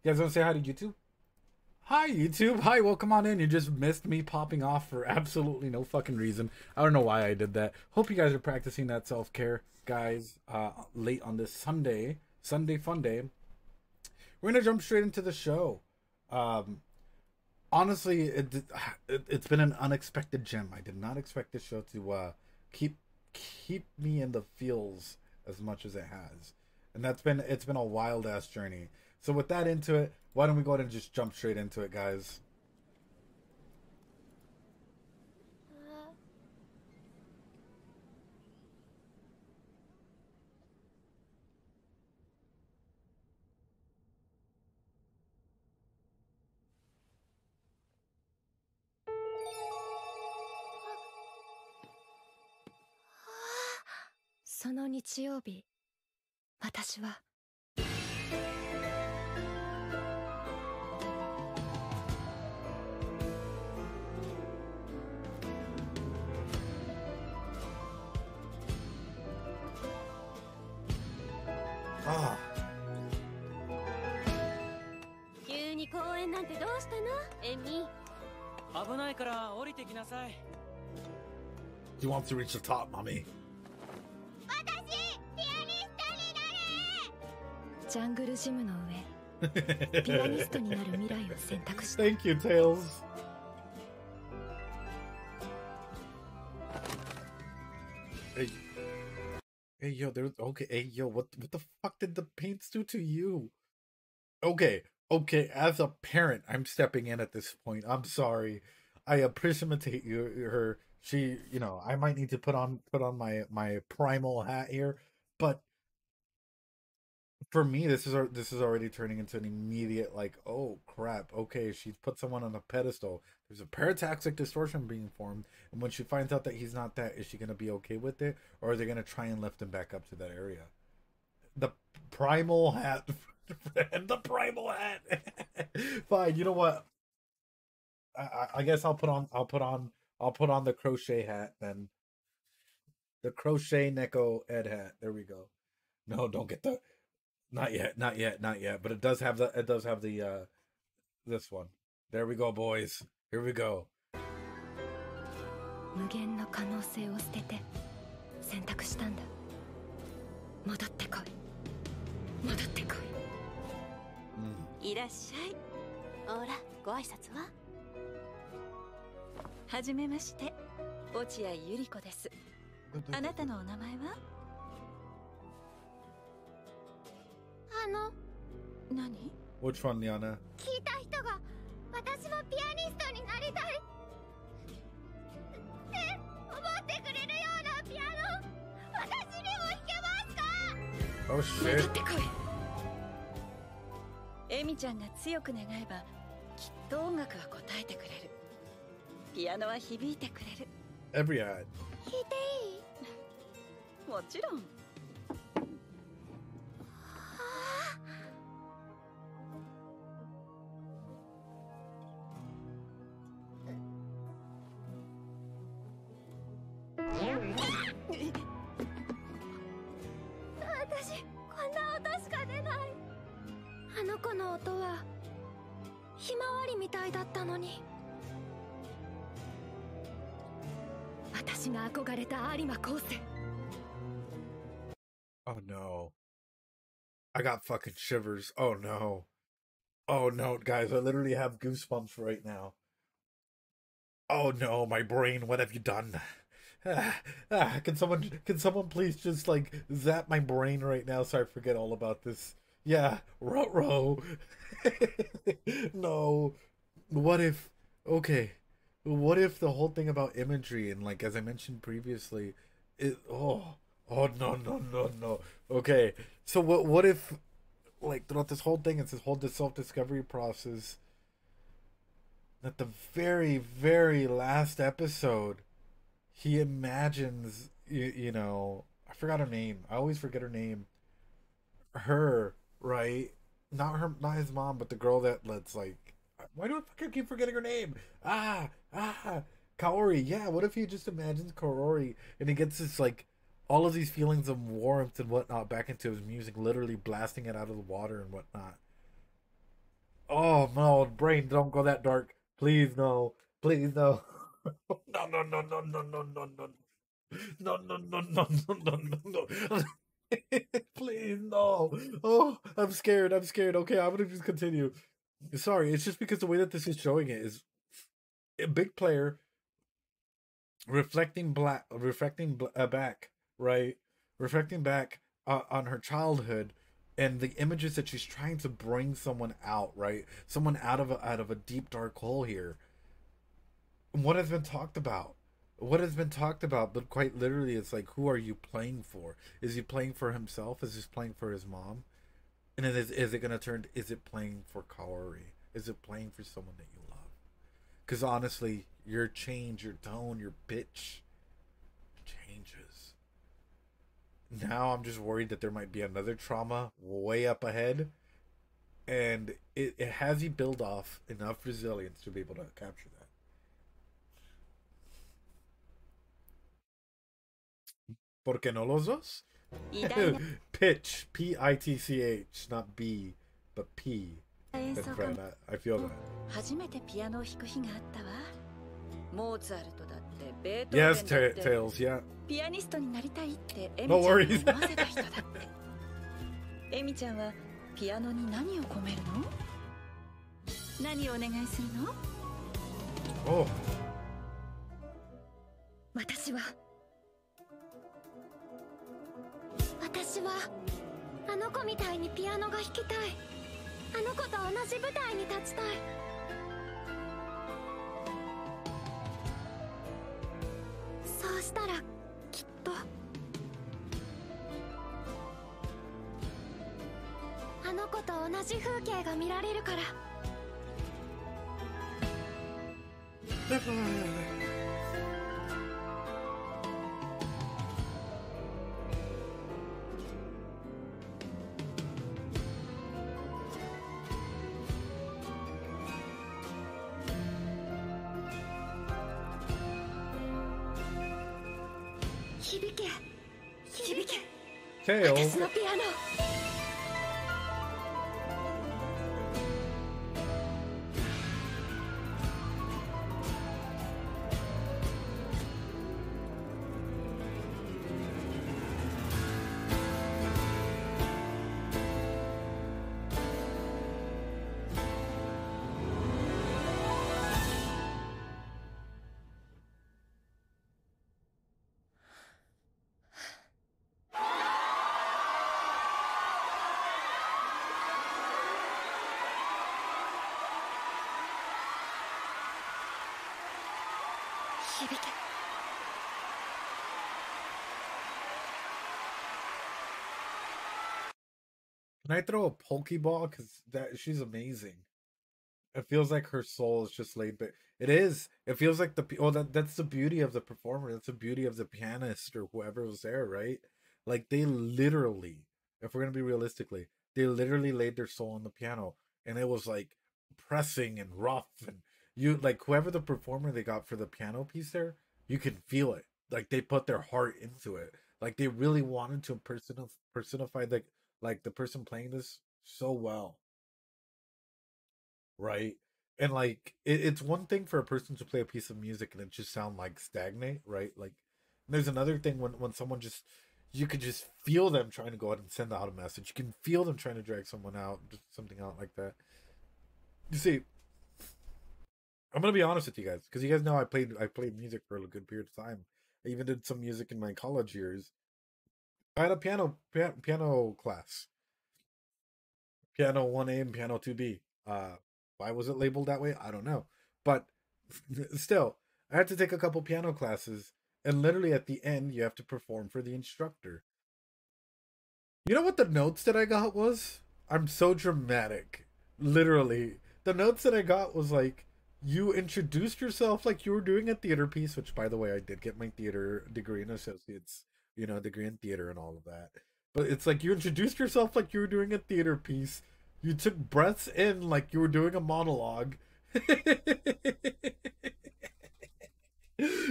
You guys want to say hi to YouTube? Hi, YouTube. Hi, welcome on in. You just missed me popping off for absolutely no fucking reason. I don't know why I did that. Hope you guys are practicing that self-care, guys. Late on this Sunday fun day. We're gonna jump straight into the show. Um, Honestly, it's been an unexpected gem. I did not expect this show to keep keep me in the feels as much as it has, and it's been a wild ass journey. So with that into it, why don't we go ahead and just jump straight into it, guys? その日曜日、私は急に公園なんてどうしたの、エミ？危ないから降りてきなさい。He wants to reach the top, mommy. ジャングルジムの上、ピアニストになる未来を選択した。Thank you, Tails. Hey, hey, yo, there's okay. Hey, yo, what the fuck did the paints do to you? Okay, as a parent, I'm stepping in at this point. I'm sorry. I appreciate her. She, I might need to put on my primal hat here, but for me, this is already turning into an immediate like, oh crap. Okay, she's put someone on a pedestal. There's a parataxic distortion being formed, and when she finds out that he's not that, is she gonna be okay with it, or are they gonna try and lift him back up to that area? The primal hat, the primal hat. Fine. You know what? I guess I'll put on the crochet hat then. The crochet Neko Ed hat. There we go. No, don't get the. Not yet. But it does have the this one. There we go, boys. Here we go. 無限の可能性を捨てて選択したんだ。戻ってこい。戻ってこい。いらっしゃい。ほら、ご挨拶は？はじめまして、落合ゆり子です。あなたのお名前は？何？ Which one, Liana? 聞いた人が私もピアニストになりたいって思ってくれるようなピアノ、私にも弾けますか？ Oh shit. 戻ってこい。エミちゃんが強く願えばきっと音楽は応えてくれる。ピアノは響いてくれる。 Every ad. 弾いていい？もちろん。私こんな音しか出ない。あの子の音はひまわりみたいだったのに。私が憧れた有馬昴生。 Oh no. I got fucking shivers. Oh no. Oh no, guys, I literally have goosebumps right now. Oh no, my brain, what have you done? Can someone please just like zap my brain right now so I forget all about this? Yeah, row. No. What if what if the whole thing about imagery and like as I mentioned previously, no. Okay. So what if like throughout this whole thing, it's this whole self-discovery process, at the very, very last episode, he imagines, I forgot her name. I always forget her name. Her, right? Not his mom, but the girl that's like, why do I fucking keep forgetting her name? Kaori. Yeah, what if he just imagines Kaori and he gets this like, all of these feelings of warmth and whatnot back into his music, literally blasting it out of the water and whatnot. Oh no, brain, don't go that dark. Please no. Please no. No, no, no, no, no, no, no, no. No, no, no, no, no, no, no, no. Please no. Oh, I'm scared. I'm scared. Okay, I'm gonna just continue. Sorry, it's just because the way that this is showing it is a big player back, right? Reflecting back on her childhood and the images that she's trying to bring someone out, right? Someone out of a deep dark hole here. What has been talked about? What has been talked about? But quite literally, it's like, who are you playing for? Is he playing for himself? Is he playing for his mom? And then is it gonna turn? Is it playing for Kaori? Is it playing for someone that you love? Because honestly, your change, your tone, your pitch changes. Now I'm just worried that there might be another trauma way up ahead, and it has you build off enough resilience to be able to capture that. ¿Por qué no los dos? Pitch, P-I-T-C-H, not B, but P. I feel that. Yes, Tails, yeah. No worries. エミちゃんはピアノに何を込めるの？何をお願いするの？ Oh. 私はあの子みたいにピアノが弾きたい。あの子と同じ舞台に立ちたい。そうしたらきっとあの子と同じ風景が見られるから。響け、響け。Tails. 私のピアノ。響け。Can I throw a Pokeball? Because she's amazing. It feels like her soul is just laid bare. It is. It feels like that's the beauty of the performer. That's the beauty of the pianist or whoever was there, right? Like they literally, if we're gonna be realistically, they literally laid their soul on the piano, and it was like pressing and rough, and you like whoever the performer they got for the piano piece there, you can feel it. Like they put their heart into it. Like they really wanted to personify like the person playing this so well, right? And like it's one thing for a person to play a piece of music and it just sound like stagnate, right? Like there's another thing when someone just you could just feel them trying to go out and send out a message. You can feel them trying to drag someone out, just something out like that. You see, I'm gonna be honest with you guys because you guys know I played music for a good period of time. I even did some music in my college years. I had a piano class, piano 1A and piano 2B. Why was it labeled that way? I don't know, but still, I had to take a couple piano classes, and literally at the end, you have to perform for the instructor. You know what the notes that I got was? I'm so dramatic. Literally, the notes that I got was like, you introduced yourself like you were doing a theater piece, which by the way, I did get my theater degree and associates, degree in theater and all of that. But it's like you introduced yourself like you were doing a theater piece. You took breaths in like you were doing a monologue.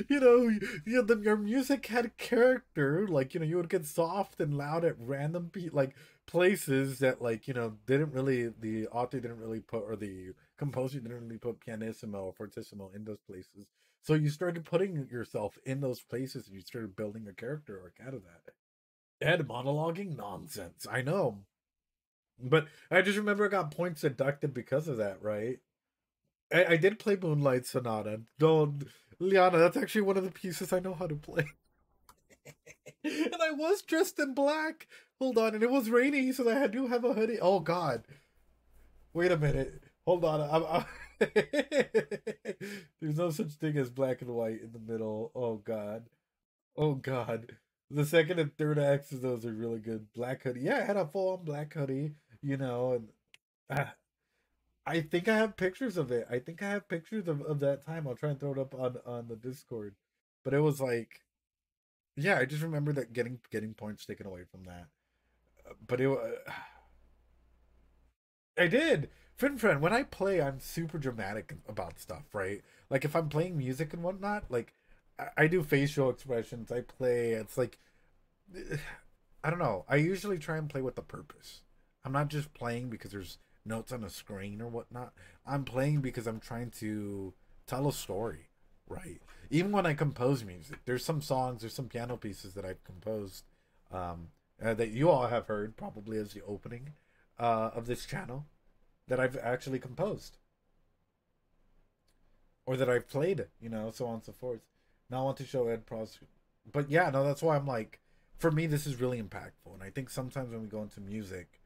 Your music had character. Like, you would get soft and loud at random like places that, like, didn't really, the author didn't really put, or the composer didn't really put pianissimo or fortissimo in those places. So you started putting yourself in those places, and you started building a character arc out of that. Ed monologuing nonsense. I know. But I just remember I got points deducted because of that, right? I did play Moonlight Sonata. Don't, Liana, that's actually one of the pieces I know how to play. And I was dressed in black. Hold on, and it was raining, so I do have a hoodie. Oh God! Wait a minute. Hold on. There's no such thing as black and white in the middle. Oh God. Oh God. The second and third acts of those are really good. Black hoodie. Yeah, I had a full-on black hoodie. And I think I have pictures of it. I think I have pictures of that time. I'll try and throw it up on the Discord. But it was like, yeah, I just remember that getting points taken away from that. But I did. Friend, when I play, I'm super dramatic about stuff, right? Like, if I'm playing music and whatnot, like, I do facial expressions. I play. It's like, I don't know. I usually try and play with a purpose. I'm not just playing because there's notes on a screen or whatnot. I'm playing because I'm trying to tell a story, right? Even when I compose music, there's some songs, there's some piano pieces that I've composed that you all have heard probably as the opening of this channel that I've actually composed or that I've played, so on and so forth. Now I want to show Ed Pros, but yeah, no, that's why I'm like, for me, this is really impactful. And I think sometimes when we go into music,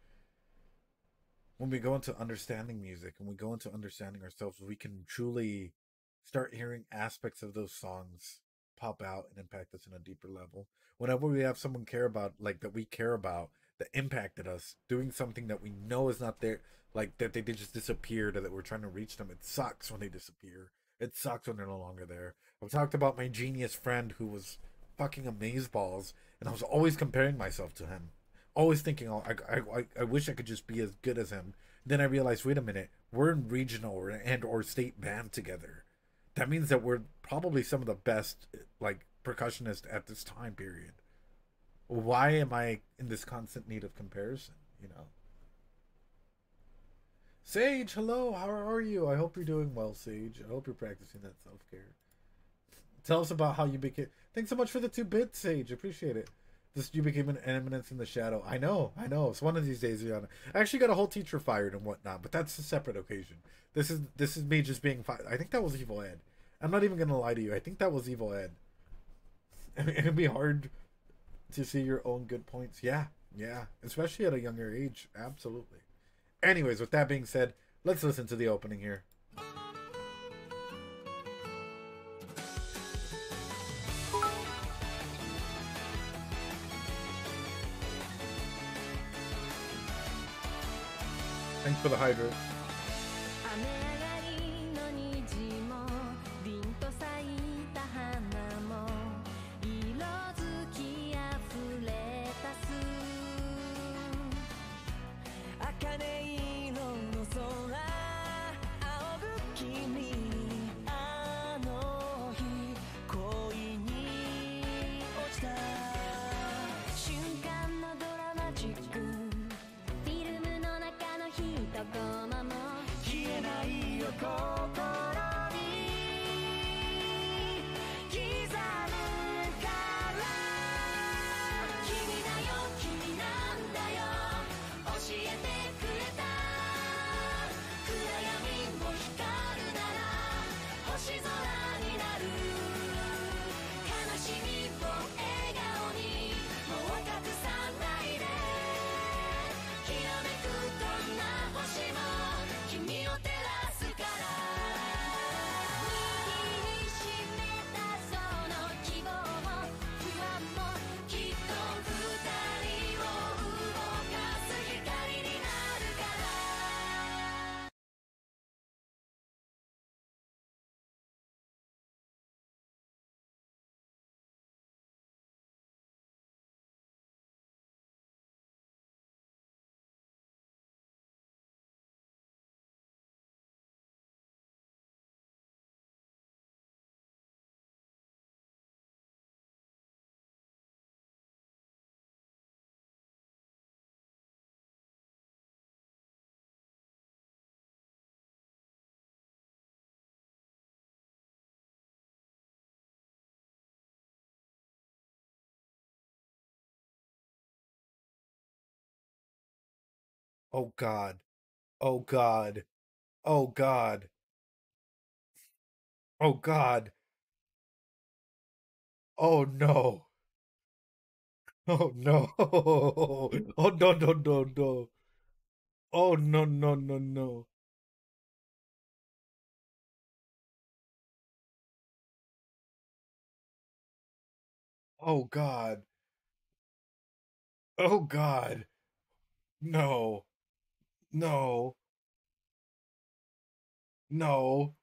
when we go into understanding music and we go into understanding ourselves, we can truly start hearing aspects of those songs pop out and impact us in a deeper level. Whenever we have someone that we care about, that impacted us, doing something that we know is not there, like that they just disappeared, or that we're trying to reach them, it sucks when they disappear. It sucks when they're no longer there. I've talked about my genius friend who was fucking amazeballs, and I was always comparing myself to him. Always thinking, oh, I wish I could just be as good as him. Then I realized, wait a minute, we're in regional or state band together. That means that we're probably some of the best, like, percussionists at this time period. Why am I in this constant need of comparison, Sage, hello, how are you? I hope you're doing well, Sage. I hope you're practicing that self-care. Tell us about how you became... Thanks so much for the 2 bits, Sage. Appreciate it. You became an eminence in the shadow. I know. It's one of these days, Rihanna. I actually got a whole teacher fired and whatnot, but that's a separate occasion. This is me just being fired. I think that was Evil Ed. I'm not even going to lie to you. I think that was Evil Ed. I mean, it'd be hard to see your own good points. Yeah. Especially at a younger age. Absolutely. Anyways, with that being said, let's listen to the opening here. Thanks for the hydrate. Oh God. Oh God. Oh God. Oh God. Oh no. Oh no. Oh no no no no. Oh no no no no. Oh God. Oh God. No. No. No.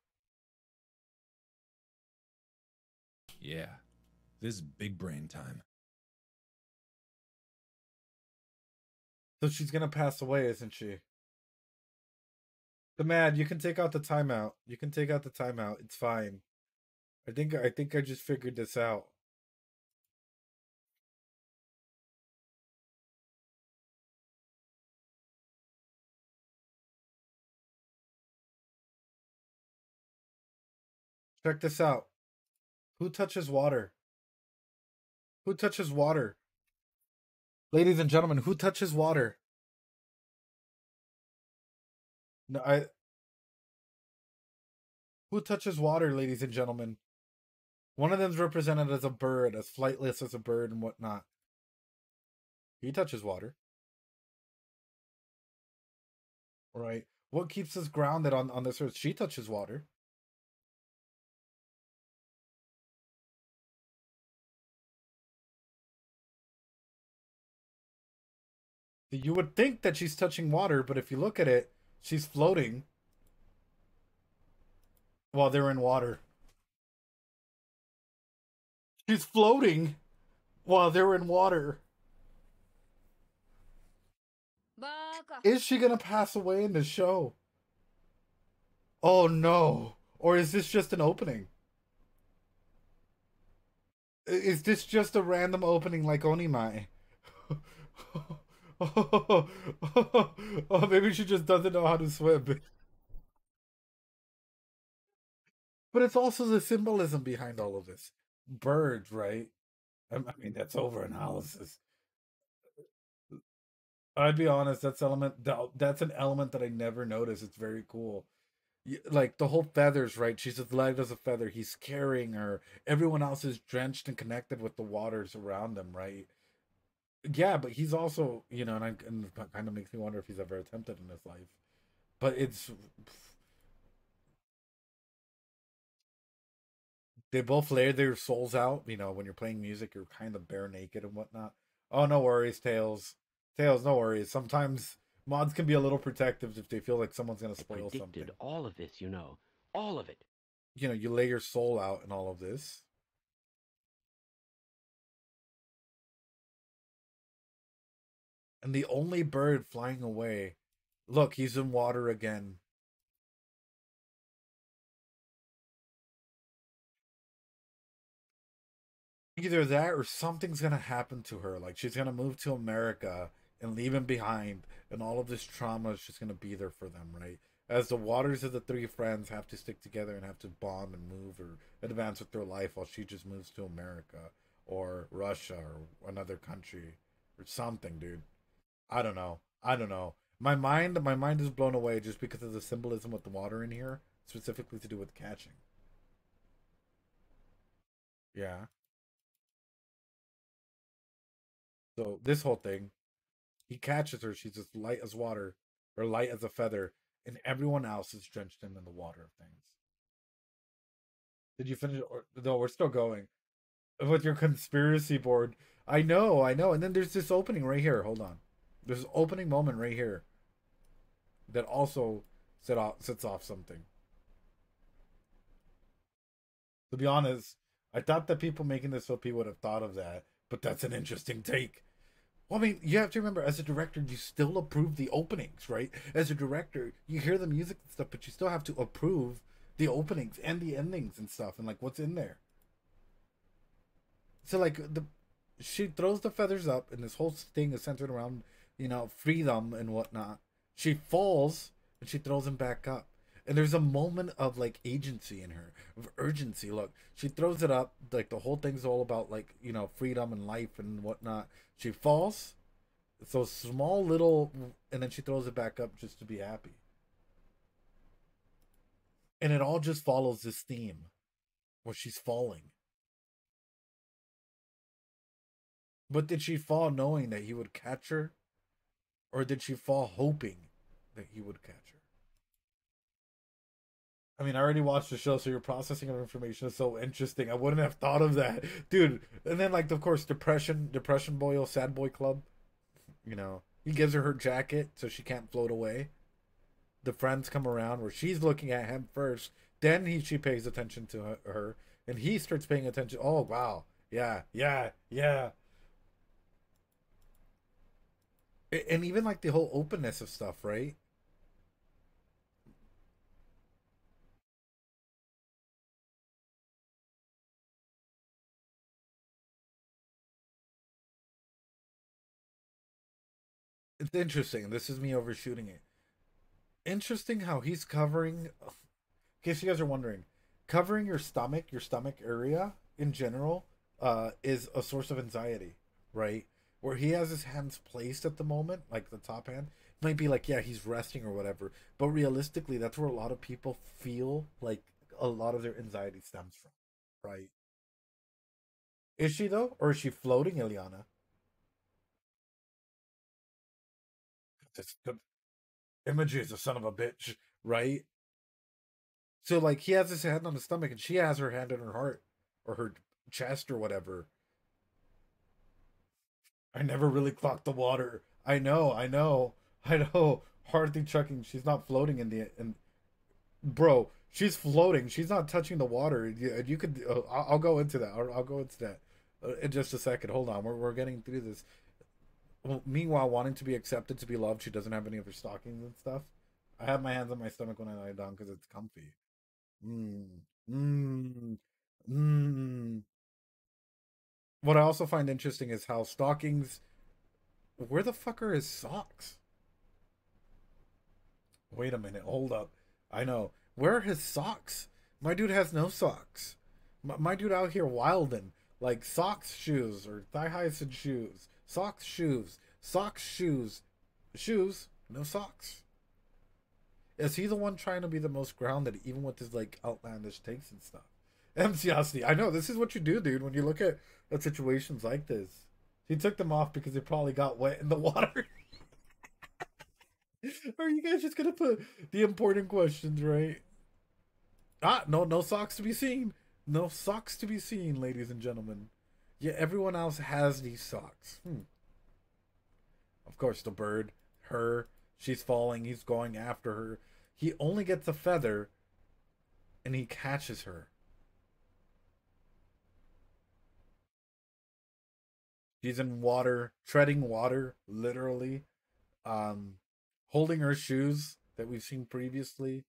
Yeah, this is big brain time. So she's gonna pass away, isn't she? The Mad, you can take out the timeout. You can take out the timeout. It's fine. I think I just figured this out. Check this out. Who touches water? Who touches water? Ladies and gentlemen, who touches water? No, who touches water, ladies and gentlemen? One of them's represented as a bird, as flightless as a bird and whatnot. He touches water. Right. What keeps us grounded on this earth? She touches water. You would think that she's touching water, but if you look at it, she's floating while they're in water. She's floating while they're in water. Is she gonna pass away in the show? Oh no. Or is this just an opening? Is this just a random opening like Onimai? Oh, maybe she just doesn't know how to swim. But it's also the symbolism behind all of this. Birds, right? I mean, that's overanalysis. I'd be honest, that's an element that I never noticed. It's very cool. Like the whole feathers, right? She's as light as a feather. He's carrying her. Everyone else is drenched and connected with the waters around them, right? Yeah, but he's also, and it kind of makes me wonder if he's ever attempted in his life. But they both lay their souls out. When you're playing music, you're kind of bare naked and whatnot. Oh, no worries, Tails. Tails, no worries. Sometimes mods can be a little protective if they feel like someone's gonna spoil something. All of this, all of it. You lay your soul out in all of this. And the only bird flying away. Look, he's in water again. Either that or something's gonna happen to her. Like she's gonna move to America and leave him behind, and all of this trauma is just gonna be there for them, right? As the waters of the three friends have to stick together and have to bond and move or advance with their life while she just moves to America or Russia or another country or something, dude. I don't know. I don't know. My mind is blown away just because of the symbolism with the water in here, specifically to do with catching. Yeah. So this whole thing, he catches her. She's as light as water, or light as a feather, and everyone else is drenched in the water of things. Did you finish? Or no, we're still going with your conspiracy board. I know, I know. And then there's this opening right here. Hold on. There's an opening moment right here that also sets off something. To be honest, I thought that people making this OP would have thought of that, but that's an interesting take. Well, I mean, you have to remember, as a director, you still approve the openings, right? As a director, you hear the music and stuff, but you still have to approve the openings and the endings and stuff, and like what's in there. So, like she throws the feathers up, and this whole thing is centered around, freedom and whatnot. She falls, and she throws him back up. And there's a moment of like agency in her, of urgency. Look, she throws it up, like the whole thing's all about like, freedom and life and whatnot. She falls, So small little, and then she throws it back up just to be happy. And it all just follows this theme where she's falling. But did she fall knowing that he would catch her? Or did she fall hoping that he would catch her? I mean, I already watched the show, so your processing of information is so interesting. I wouldn't have thought of that. Dude, and then, like, of course, depression boy, sad boy club. You know, he gives her jacket so she can't float away. The friends come around where she's looking at him first. Then she pays attention to her. And he starts paying attention. Oh, wow. Yeah. And even, like, the whole openness of stuff, right? It's interesting. This is me overshooting it. Interesting how he's covering. In case you guys are wondering, covering your stomach area in general, is a source of anxiety, right? Where he has his hands placed at the moment, like the top hand, it might be like, yeah, he's resting or whatever. But realistically, that's where a lot of people feel like a lot of their anxiety stems from, right? Is she though, or is she floating, Ileana? This imagery is a son of a bitch, right? So like he has his hand on his stomach and she has her hand on her heart or her chest or whatever. I never really clocked the water. I know. Hardly chucking. She's not floating in the and bro. She's floating. She's not touching the water. You could. I'll go into that. I'll go into that in just a second. Hold on. We're getting through this. Well, meanwhile, wanting to be accepted, to be loved, she doesn't have any of her stockings and stuff. I have my hands on my stomach when I lie down because it's comfy. Mm, mm, mm. What I also find interesting is how stockings. Where the fuck are his socks? Wait a minute. Hold up. I know. Where are his socks? My dude has no socks. My dude out here wildin'. Like socks, shoes, or thigh highs and shoes. Socks, shoes. Shoes, no socks. Is he the one trying to be the most grounded, even with his like outlandish takes and stuff? MCosity. I know this is what you do, dude. When you look at situations like this, he took them off because they probably got wet in the water. Are you guys just gonna put the important questions, right? No socks to be seen. No socks to be seen, ladies and gentlemen. Yeah, everyone else has these socks. Of course, the bird, her, she's falling. He's going after her. He only gets a feather, and he catches her. She's in water, treading water, literally. Um, Holding her shoes that we've seen previously,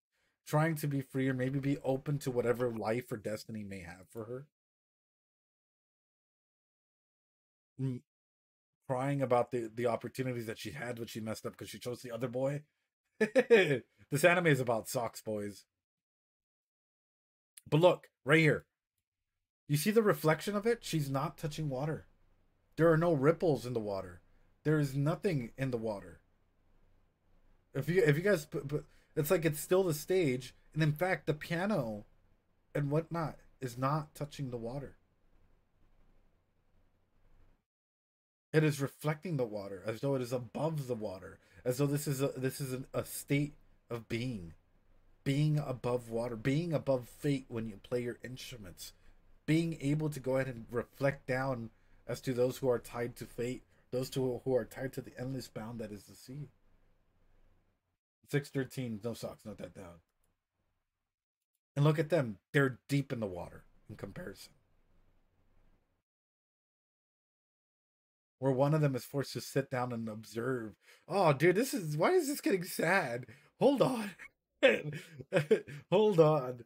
trying to be free or maybe be open to whatever life or destiny may have for her. Crying about the opportunities that she had, but she messed up because she chose the other boy. This anime is about socks, boys. But look, right here. You see the reflection of it? She's not touching water. There are no ripples in the water. There is nothing in the water. If you guys but it's like it's still the stage, and in fact the piano and whatnot is not touching the water. It is reflecting the water as though it is above the water, as though this is a state of being above water, being above fate when you play your instruments, being able to go ahead and reflect down as to those who are tied to fate, those who are tied to the endless bound that is the sea. 613, no socks, note that down. And look at them; they're deep in the water in comparison. Where one of them is forced to sit down and observe. Oh, dude, why is this getting sad? Hold on. Hold on.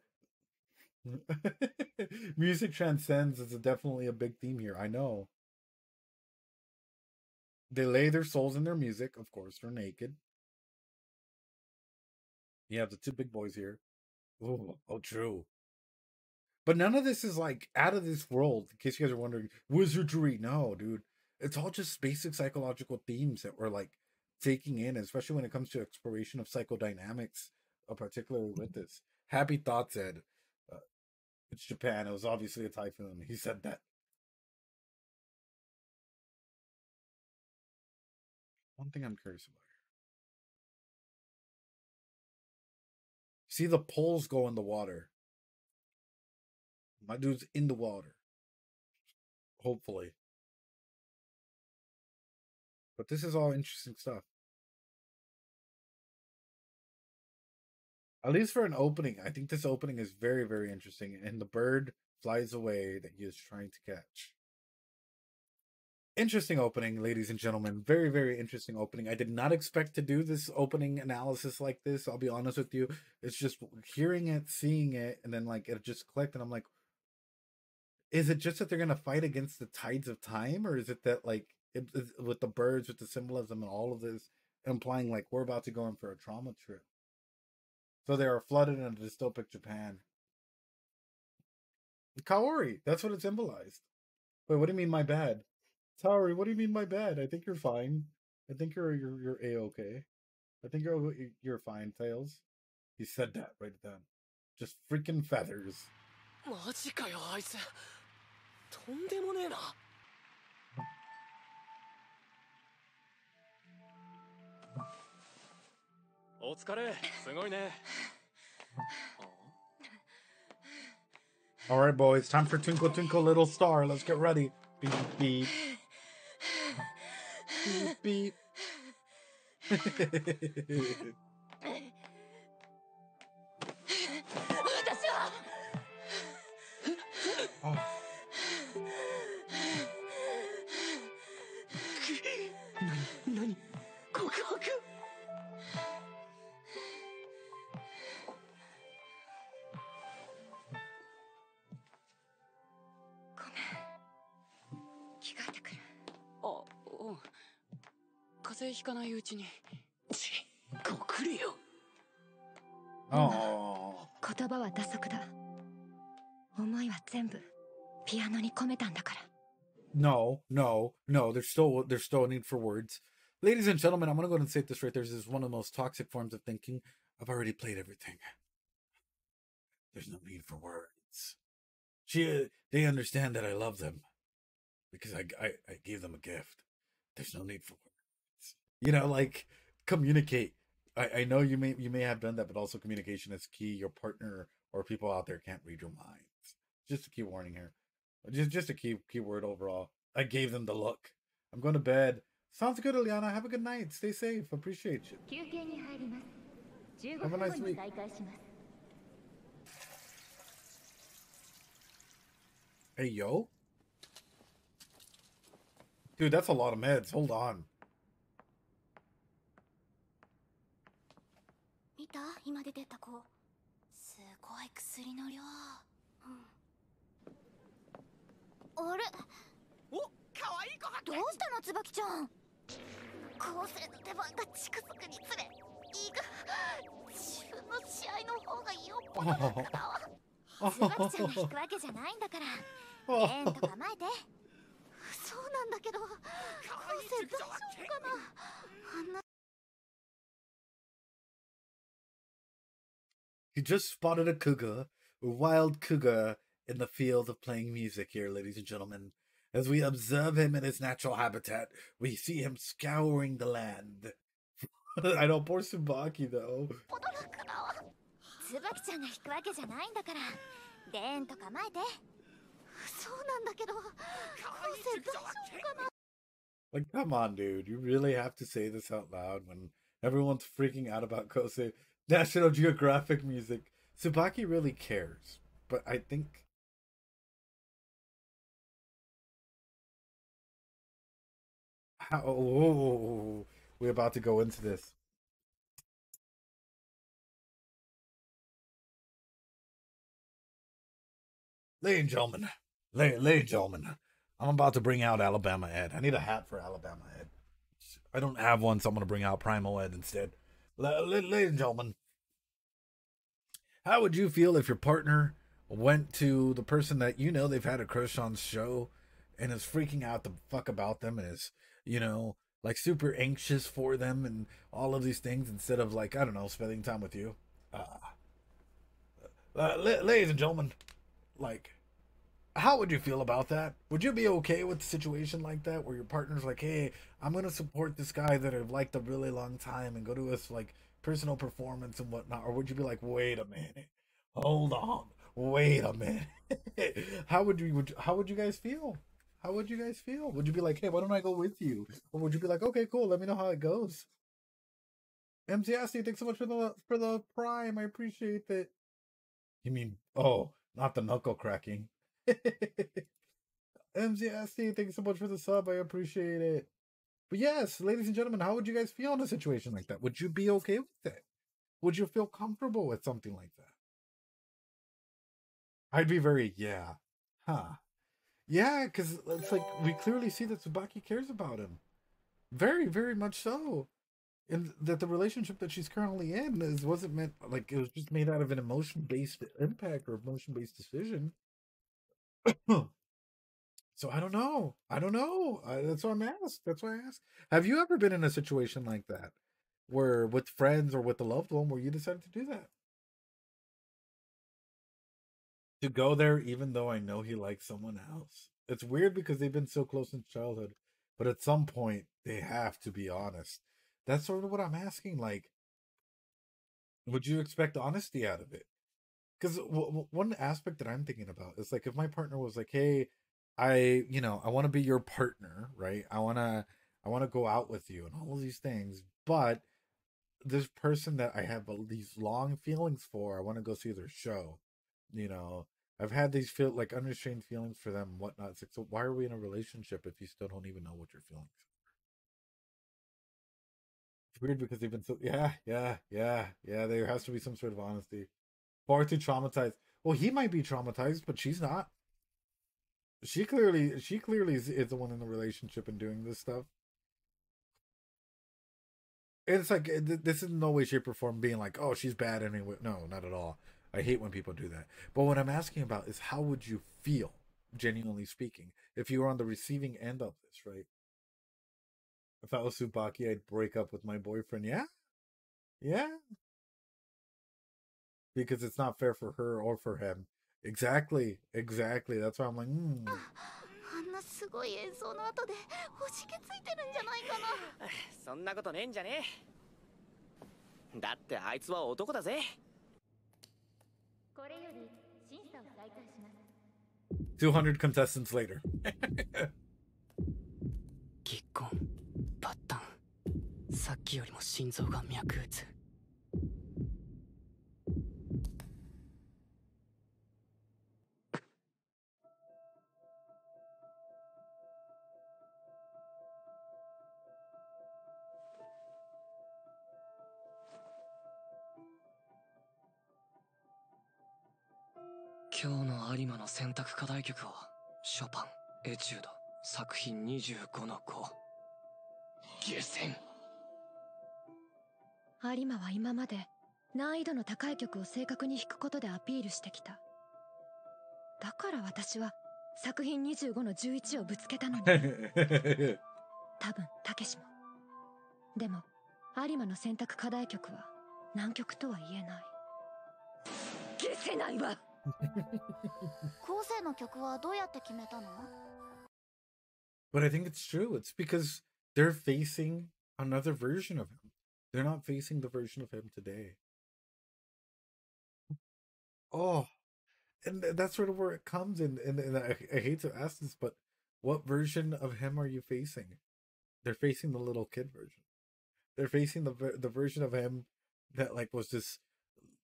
Music transcends is definitely a big theme here. I know. They lay their souls in their music. Of course, they're naked. You have the two big boys here. Oh, true. But none of this is like out of this world. In case you guys are wondering, wizardry. No, dude. It's all just basic psychological themes that we're like taking in, especially when it comes to exploration of psychodynamics, particularly with this. Happy Thoughts said, it's Japan. It was obviously a typhoon. He said that. One thing I'm curious about here. See the poles go in the water. My dude's in the water. Hopefully. But this is all interesting stuff. At least for an opening, I think this opening is very, very interesting. And the bird flies away that he is trying to catch. Interesting opening, ladies and gentlemen. Very, very interesting opening. I did not expect to do this opening analysis like this. I'll be honest with you. It's just hearing it, seeing it, and then like it just clicked. And I'm like, is it just that they're going to fight against the tides of time? Or is it that like with the birds, with the symbolism and all of this implying like we're about to go in for a trauma trip? So they are flooded in a dystopic Japan. Kaori, that's what it symbolized. Wait, what do you mean my bad? Kaori, what do you mean my bad? I think you're fine. I think you're A-okay. I think you're fine, Tails. He said that right then. Just freaking feathers. マジかよあいつとんでもねえなお疲れすごいね All right, boys, time for Twinkle Twinkle Little Star. Let's get ready. Beep, beep. Beep, beep. Oh. Oh. 言葉は打足だ。思いは全部ピアノに込めたんだから。No, no, no. There's still a need for words. Ladies and gentlemen, I'm going to go ahead and say this right there. This is one of the most toxic forms of thinking. I've already played everything. There's no need for words. They understand that I love them because I gave them a gift. There's no need for words. You know, like communicate. I know you may have done that, but also communication is key. Your partner or people out there can't read your minds. Just a key warning here. Just a key word overall. I gave them the look. I'm going to bed. Sounds good, Eliana. Have a good night. Stay safe. Appreciate you. Have a nice week. Hey, yo. Dude, that's a lot of meds. Hold on. 見た？今出てった子。すごい薬の量。あれ？お、可愛い子が。どうしたの、椿ちゃん？構成の出番が近づくにつれ、いいか、自分の試合の方がよっぽど楽だわ。椿ちゃんが引くわけじゃないんだから。レーンと構えて。そうなんだけど、構成大丈夫かな？あんな。 You just spotted a cougar, a wild cougar, in the field of playing music here, ladies and gentlemen. As we observe him in his natural habitat, we see him scouring the land. I know, poor Tsubaki, though. Like, come on, dude. You really have to say this out loud when everyone's freaking out about Kosei. National Geographic music. Tsubaki really cares, but I think... Oh, we're about to go into this. Ladies and gentlemen, I'm about to bring out Alabama Ed. I need a hat for Alabama Ed. I don't have one, so I'm going to bring out Primal Ed instead. Ladies and gentlemen, how would you feel if your partner went to the person that you know they've had a crush on's show and is freaking out the fuck about them and is, you know, like super anxious for them and all of these things instead of like, I don't know, spending time with you. Ladies and gentlemen, like, how would you feel about that? Would you be okay with a situation like that where your partner's like, hey, I'm going to support this guy that I've liked a really long time and go to his like personal performance and whatnot? Or would you be like, wait a minute, hold on, wait a minute? How would you guys feel? How would you guys feel? Would you be like, hey, why don't I go with you? Or would you be like, okay, cool, let me know how it goes? MCSC, thanks so much for the prime. I appreciate that. You mean, oh, not the knuckle cracking. MCSC, thanks so much for the sub. I appreciate it. But yes, ladies and gentlemen, how would you guys feel in a situation like that? Would you be okay with it? Would you feel comfortable with something like that? I'd be very, yeah. Huh. Yeah, because it's like we clearly see that Tsubaki cares about him. Very, very much so. And that the relationship that she's currently in wasn't meant, like, it was just made out of an emotion-based impact or emotion-based decision. So I don't know. That's why I'm asked. That's why I asked. Have you ever been in a situation like that, where with friends or with a loved one, where you decided to do that? To go there, even though I know he likes someone else. It's weird because they've been so close since childhood, but at some point they have to be honest. That's sort of what I'm asking. Like, would you expect honesty out of it? Because one aspect that I'm thinking about is like if my partner was like, "Hey, I want to be your partner, right? I wanna go out with you and all of these things, but this person that I have these long feelings for, I want to go see their show. You know, I've had these unrestrained feelings for them and whatnot. It's like, so why are we in a relationship if you still don't even know what your feelings are? It's weird because they've been so yeah. There has to be some sort of honesty. Far too traumatized. Well, he might be traumatized, but she's not. She clearly is the one in the relationship and doing this stuff. It's like this is in no way, shape, or form being like, oh, she's bad anyway. No, not at all. I hate when people do that. But what I'm asking about is how would you feel, genuinely speaking, if you were on the receiving end of this, right? If I was Tsubaki, I'd break up with my boyfriend. Yeah, because it's not fair for her or for him. Exactly. That's why I'm like, あんなすごい演奏の後でおじけついてるんじゃないかな。そんなことねえんじゃねえ。だってあいつは男だぜ。これより審査を再開します。200 contestants later. 結婚、バッタン。さっきよりも心臓が脈打つ。今日の有馬の選択課題曲はショパン、エチュード、作品25の5。下船。有馬は今まで難易度の高い曲を正確に弾くことでアピールしてきた。だから私は作品25の11をぶつけたのに。多分たけしも。でも有馬の選択課題曲は難曲とは言えない。消せないわ。後世の曲はどうやって決めたの? But I think it's true. It's because they're facing another version of him. They're not facing the version of him today. Oh, and that's sort of where it comes in. And I hate to ask this, but what version of him are you facing? They're facing the little kid version. They're facing the version of him that like was just,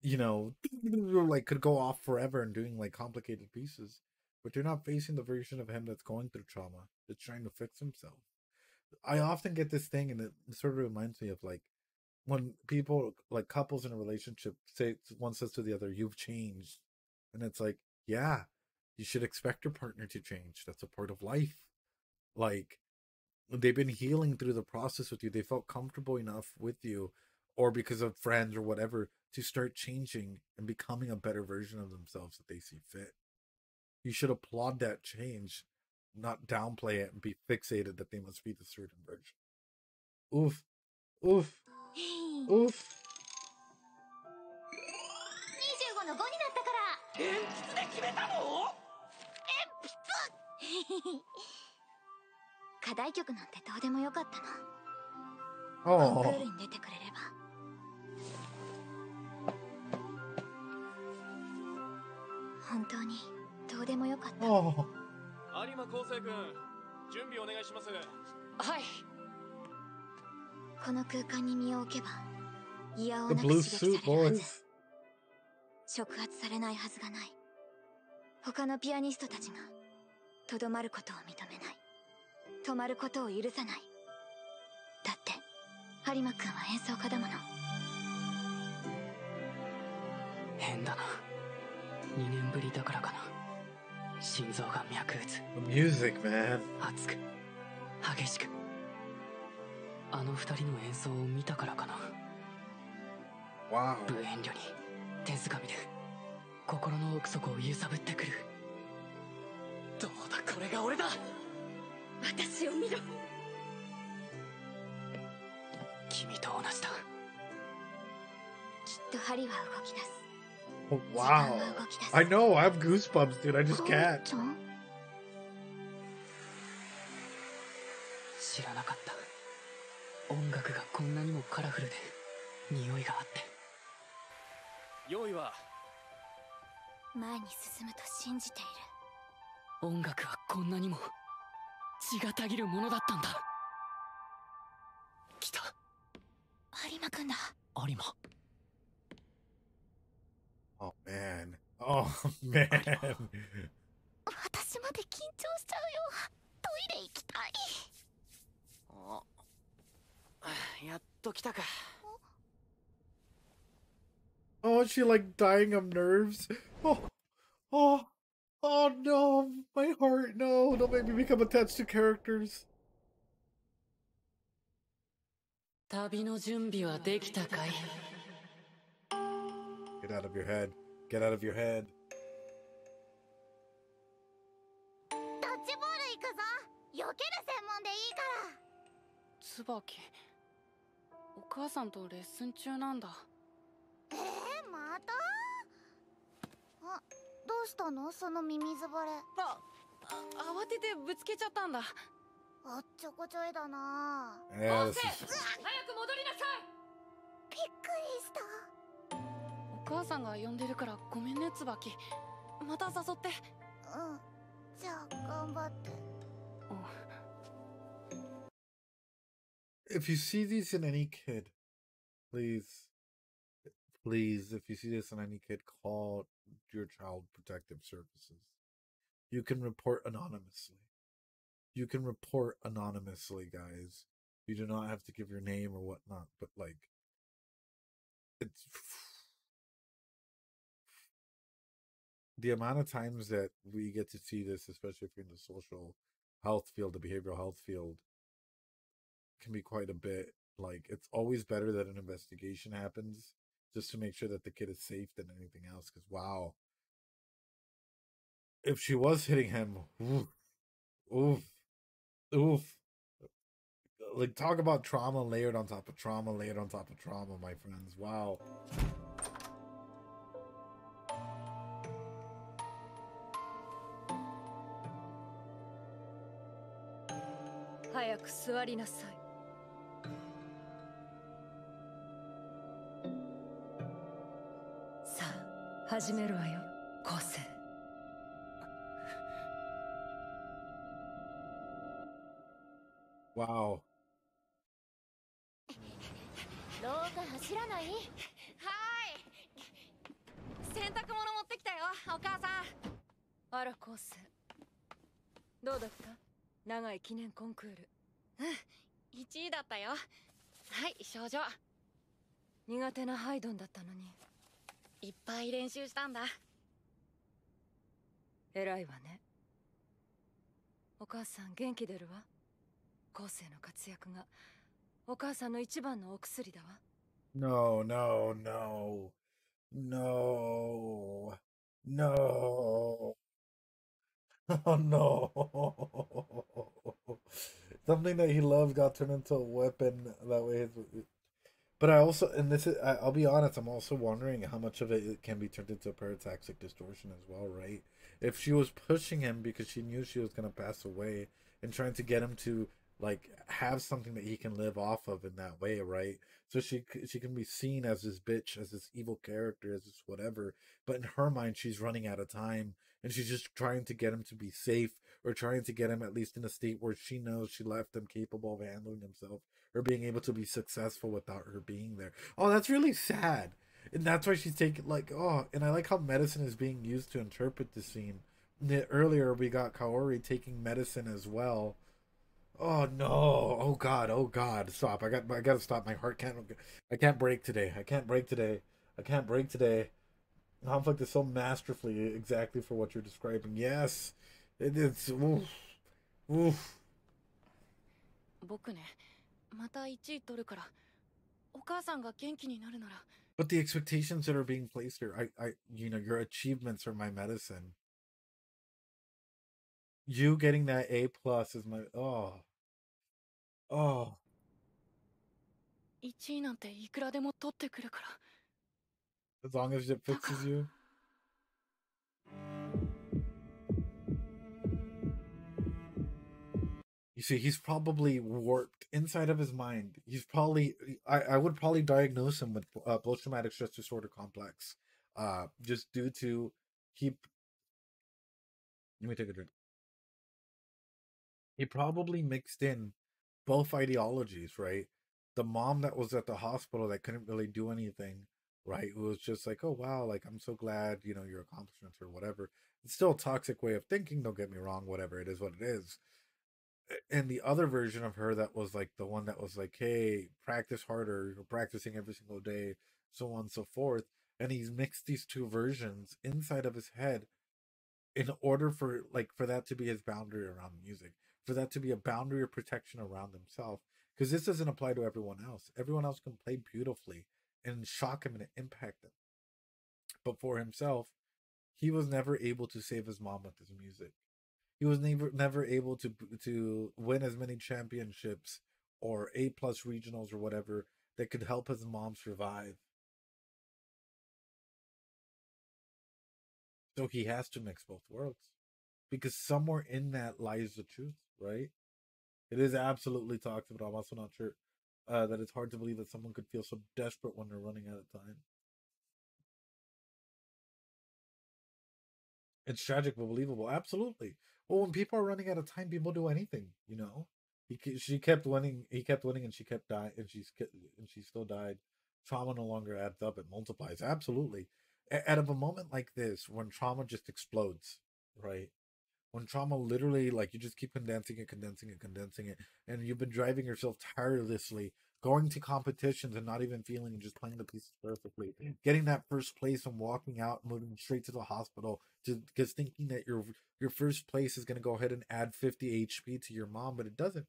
like could go off forever and doing like complicated pieces. But you're not facing the version of him that's going through trauma, that's trying to fix himself. I often get this thing, and it sort of reminds me of like when people, like couples in a relationship, say one says to the other, "You've changed," and it's like, yeah, you should expect your partner to change. That's a part of life. Like they've been healing through the process with you. They felt comfortable enough with you, or because of friends or whatever, to start changing and becoming a better version of themselves that they see fit. You should applaud that change, not downplay it and be fixated that they must be the certain version. Oof. Oof. Oof. 25の5になったから。鉛筆で決めたの？鉛筆。課題曲なんてどうでもよかったの。コンクールに出てくれれば。本当にどうでもよかった。有馬昴生君、準備お願いします。はい。この空間に身を置けば、いやおうなく刺激されるはず。触発されないはずがない。他のピアニストたちがとどまることを認めない。止まることを許さない。だって有馬くんは演奏家だもの。変だな。2年ぶりだからかな。心臓が脈打つ。 Music, man. 熱く激しく。あの二人の演奏を見たからかな。 Wow. 無遠慮に手づかみで心の奥底を揺さぶってくる。どうだ、これが俺だ。私を見ろ。君と同じだ。きっと針は動き出す。 Oh, wow. I know, I have goosebumps, dude. I just can't. 知らなかった。音楽がこんなにもカラフルで匂いがあって。用意は？前に進むと信じている。音楽はこんなにも血がたぎるものだったんだ。来た。有馬くんだ。有馬。Oh man. Oh man. 私まで緊張しちゃうよ。トイレ行きたい。やっと来たか。Oh, is she like dying of nerves? Oh, oh, oh no, my heart, no, don't make me become attached to characters. 旅の準備はできたかい？ Get out of your head. Get out of your head. ドッジボール行くぞ。避ける専門でいいから。椿、お母さんとレッスン中なんだ。また？あ、どうしたのその耳ずばれ。慌ててぶつけちゃったんだ。おっちょこちょいだな。Yes. 早く戻りなさい。びっくりした。お母さんが呼んでるからごめんね、椿。また誘って。うん。じゃあ頑張って。If you see these in any kid, please, if you see this in any kid, call your child protective services. You can report anonymously. You can report anonymously, guys. You do not have to give your name or whatnot, but like, it's the amount of times that we get to see this, especially if you're in the social health field, the behavioral health field, can be quite a bit. Like, it's always better that an investigation happens just to make sure that the kid is safe than anything else. Because wow, if she was hitting him, oof. Like, talk about trauma layered on top of trauma layered on top of trauma, my friends. Wow. 早く座りなさい。さあ、始めるわよ、昴生。Wow. 廊下走らない？はい。洗濯物持ってきたよ、お母さん。あら、昴生。どうだった？長い記念コンクール。うん、1位だったよ。はい、賞状。苦手なハイドンだったのに、いっぱい練習したんだ。偉いわね。お母さん元気出るわ。昴生の活躍がお母さんの一番のお薬だわ。No, no, no. No. No. Oh no. Something that he loved got turned into a weapon that way. But I also, and this is, I'll be honest, I'm also wondering how much of it can be turned into a parataxic distortion as well, right? If she was pushing him because she knew she was going to pass away and trying to get him to like have something that he can live off of in that way, right? So she can be seen as this bitch, as this evil character, as this whatever. But in her mind, she's running out of time, and she's just trying to get him to be safe, or trying to get him at least in a state where she knows she left him capable of handling himself or being able to be successful without her being there. Oh, that's really sad. And that's why she's taking like, oh, and I like how medicine is being used to interpret the scene. Earlier we got Kaori taking medicine as well. Oh no. Oh god. Oh god. Stop. I gotta stop. My heart can't, I can't break today. I can't break today. I can't break today. Conflict is so masterfully exactly for what you're describing. Yes. It's oof. Oof. 僕ね、また1位取るから、お母さんが元気になるなら。But the expectations that are being placed here, you know, your achievements are my medicine. You getting that A plus is my, oh. 1位なんていくらでも取ってくるから。As long as it fixes you. You see, he's probably warped inside of his mind. He's probably, I would probably diagnose him with post-traumatic stress disorder complex. Just due to, let me take a drink. He probably mixed in both ideologies, right? The mom that was at the hospital that couldn't really do anything, right? Who was just like, oh wow, like I'm so glad, you know, your accomplishments or whatever. It's still a toxic way of thinking, don't get me wrong, whatever, it is what it is. And the other version of her that was like the one that was like, hey, practice harder, you're practicing every single day, so on and so forth. And he's mixed these two versions inside of his head in order for like for that to be his boundary around music, for that to be a boundary of protection around himself, because this doesn't apply to everyone else. Everyone else can play beautifully and shock him and impact him, but for himself, he was never able to save his mom with his music. He was never able to win as many championships or A plus regionals or whatever that could help his mom survive. So he has to mix both worlds, because somewhere in that lies the truth, right? It is absolutely toxic, but I'm also not sure that it's hard to believe that someone could feel so desperate when they're running out of time. It's tragic but believable. Absolutely. Well, when people are running out of time, people do anything. You know, she kept winning. He kept winning, and she kept dying, and she still died. Trauma no longer adds up; it multiplies. Absolutely. Out of a moment like this, when trauma just explodes, right? When trauma literally, like, you just keep condensing it, and you've been driving yourself tirelessly, going to competitions and not even feeling, and just playing the pieces perfectly, getting that first place and walking out, moving straight to the hospital, because thinking that your first place is going to go ahead and add 50 HP to your mom, but it doesn't.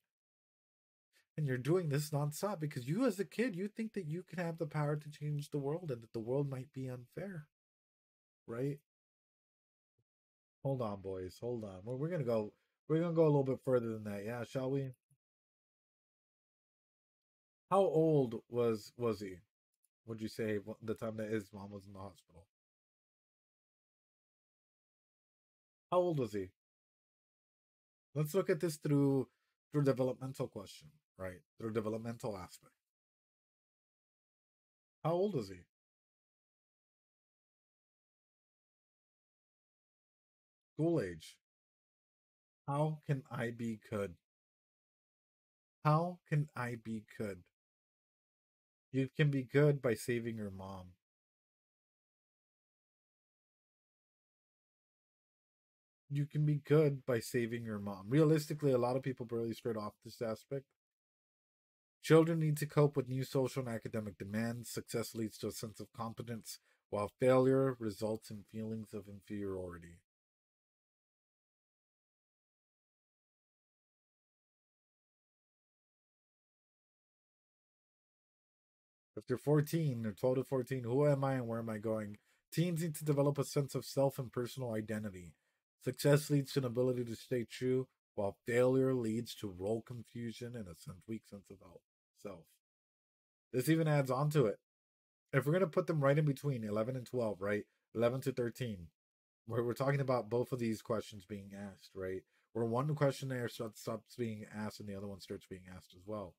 And you're doing this nonstop because you, as a kid, you think that you can have the power to change the world and that the world might be unfair, right? Hold on, boys. Hold on. We're gonna go. We're gonna go a little bit further than that. Yeah, shall we? How old was he? Would you say the time that his mom was in the hospital? How old was he? Let's look at this through developmental question, right? Through developmental aspect. How old was he? School age. How can I be good? How can I be good? You can be good by saving your mom. You can be good by saving your mom. Realistically, a lot of people barely straight off this aspect. Children need to cope with new social and academic demands. Success leads to a sense of competence, while failure results in feelings of inferiority. If they're 14 or 12 to 14, who am I and where am I going? Teens need to develop a sense of self and personal identity. Success leads to an ability to stay true, while failure leads to role confusion and a weak sense of self. This even adds on to it. If we're going to put them right in between 11 and 12, right? 11 to 13, where we're talking about both of these questions being asked, right? Where one question there stops being asked and the other one starts being asked as well.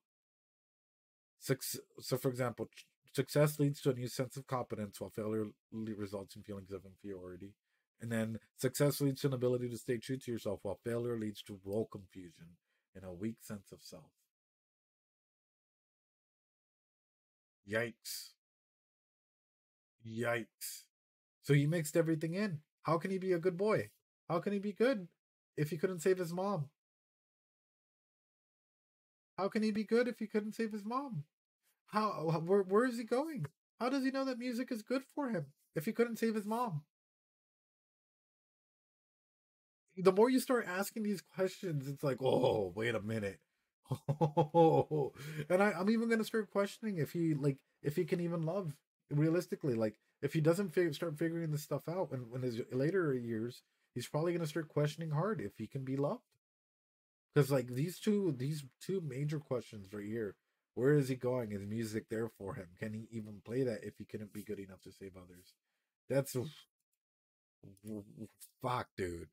So, for example, success leads to a new sense of competence, while failure results in feelings of inferiority. And then success leads to an ability to stay true to yourself, while failure leads to role confusion and a weak sense of self. Yikes. Yikes. So he mixed everything in. How can he be a good boy? How can he be good if he couldn't save his mom? How can he be good if he couldn't save his mom? Where is he going? How does he know that music is good for him if he couldn't save his mom? The more you start asking these questions, it's like, oh, wait a minute. And I'm even gonna start questioning if he can even love realistically. Like, if he doesn't start figuring this stuff out when his later years, he's probably gonna start questioning hard if he can be loved. Because like these two major questions right here. Where is he going? Is music there for him? Can he even play that if he couldn't be good enough to save others? That's fuck, dude.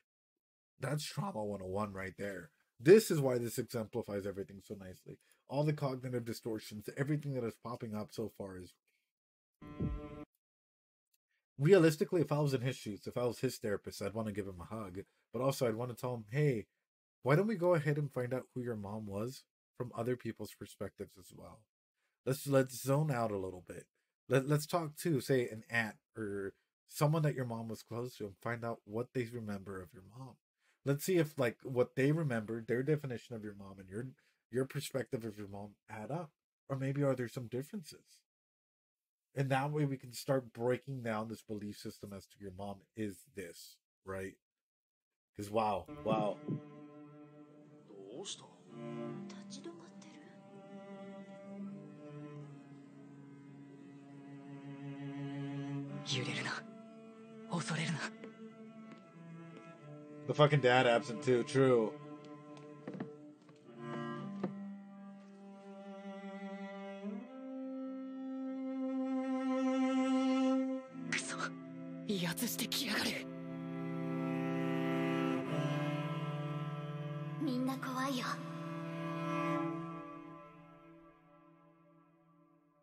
That's trauma 101 right there. This is why this exemplifies everything so nicely. All the cognitive distortions, everything that is popping up so far is... Realistically, if I was in his shoes, if I was his therapist, I'd want to give him a hug. But also I'd want to tell him, hey, why don't we go ahead and find out who your mom was from other people's perspectives as well? Let's zone out a little bit. Let's talk to, say, an aunt or someone that your mom was close to and find out what they remember of your mom. Let's see if like what they remember, their definition of your mom and your perspective of your mom add up. Or maybe are there some differences? And that way we can start breaking down this belief system as to your mom is this, right? Because wow. どうした？立ち止まってる。揺れるな。恐れるな。 The fucking dad absent too, true. くそ、威圧してきやがる。みんな怖いよ。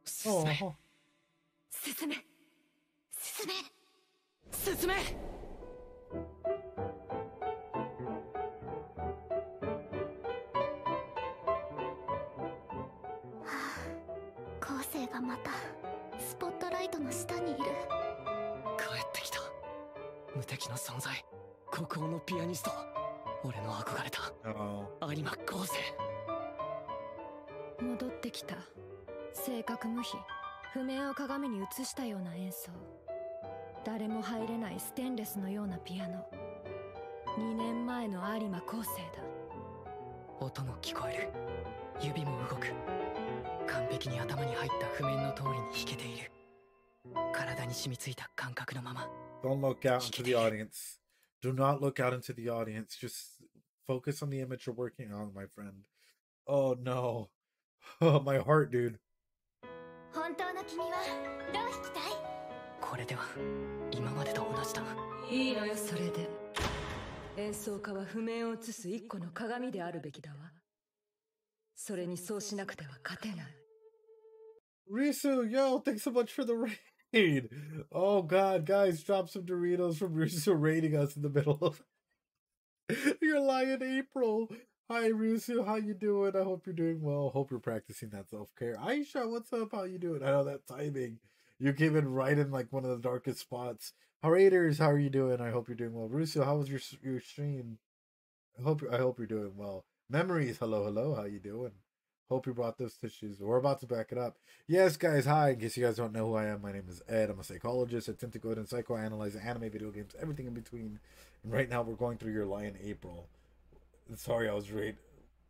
進め。 Oh. 進め。進め。進め。 昴生がまたスポットライトの下にいる。帰ってきた。無敵の存在。孤高のピアニスト。俺の憧れた。有馬昴生。戻ってきた。性格無比、譜面を鏡に映したような演奏。誰も入れないステンレスのようなピアノ。2年前の有馬昴生だ。音も聞こえる。指も動く。完璧に頭に入った譜面の通りに弾けている。体に染みついた感覚のまま。 Don't look out into the audience. Do not look out into the audience. Just focus on the image you're working on, my friend. Oh no. Oh, my heart, dude. 本当の君はどう弾きたい？これでは今までと同じだ。いいのよ、それで。演奏家は譜面を映す一個の鏡であるべきだわ。それにそうしなくては勝てない。Risu, yo, thanks so much for the raid. Oh god, guys, drop some Doritos from Risu raiding us in the middle of your Lion April. Hi Risu, how you doing? I hope you're doing well. Hope you're practicing that self-care. Aisha, what's up? How you doing? I know that timing. You came in right in like one of the darkest spots. Raiders, how are you doing? I hope you're doing well. Risu, how was your stream? I hope you're doing well. Memories, hello, how you doing? Hope you brought those tissues. We're about to back it up. Yes, guys, hi. In case you guys don't know who I am, my name is Ed. I'm a psychologist. I tend to go ahead and psychoanalyze anime, video games, everything in between. And right now, we're going through your Lion April. Sorry, I was right.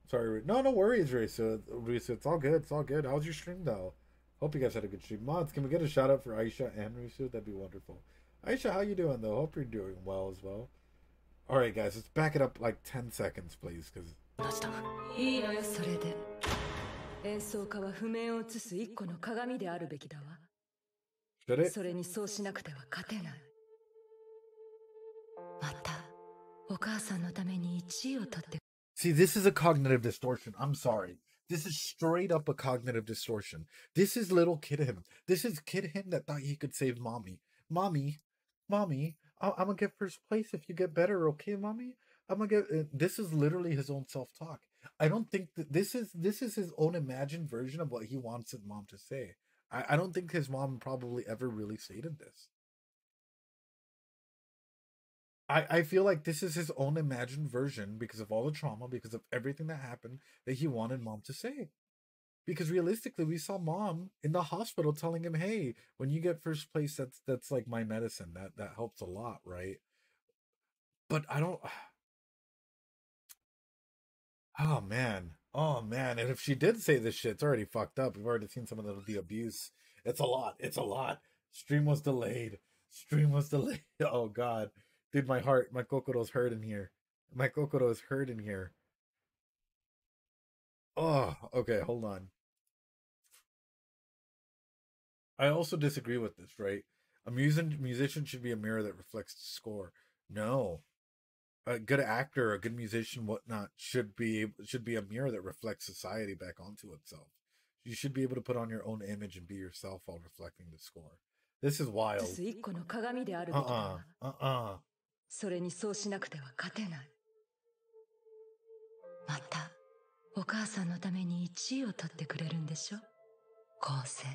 Sorry. No worries, Risa. It's all good. It's all good. How was your stream, though? Hope you guys had a good stream. Mods, can we get a shout out for Aisha and Risu? That'd be wonderful. Aisha, how you doing, though? Hope you're doing well as well. All right, guys, let's back it up like 10 seconds, please, because. いいのよ、それで。演奏家は譜面を映す一個の鏡であるべきだわ。Should it? それにそうしなくては勝てない。また、お母さんのために1位を取って。See, this is a cognitive distortion. I'm sorry. This is straight up a cognitive distortion. This is little kid him. This is kid him that thought he could save mommy. Mommy, I'm gonna get first place if you get better, okay, mommy? I'm gonna get. This is literally his own self-talk. I don't think that this is his own imagined version of what he wants his mom to say. I don't think his mom probably ever really stated this. I feel like this is his own imagined version because of all the trauma, because of everything that happened that he wanted mom to say. Because realistically, we saw mom in the hospital telling him, "Hey, when you get first place, that's like my medicine. That helps a lot, right?" But I don't. Oh man, and if she did say this shit, it's already fucked up. We've already seen some of the abuse. It's a lot. It's a lot. Stream was delayed. Oh god. Dude, my kokoro's hurt in here. My kokoro is hurt in here. Oh, okay, hold on. I also disagree with this, right? A musician should be a mirror that reflects the score. No. A good actor, a good musician, whatnot, should be a mirror that reflects society back onto itself. You should be able to put on your own image and be yourself while reflecting the score. This is wild. それにそうしなくては勝てない。また、お母さんのために1位を取ってくれるんでしょ？構成。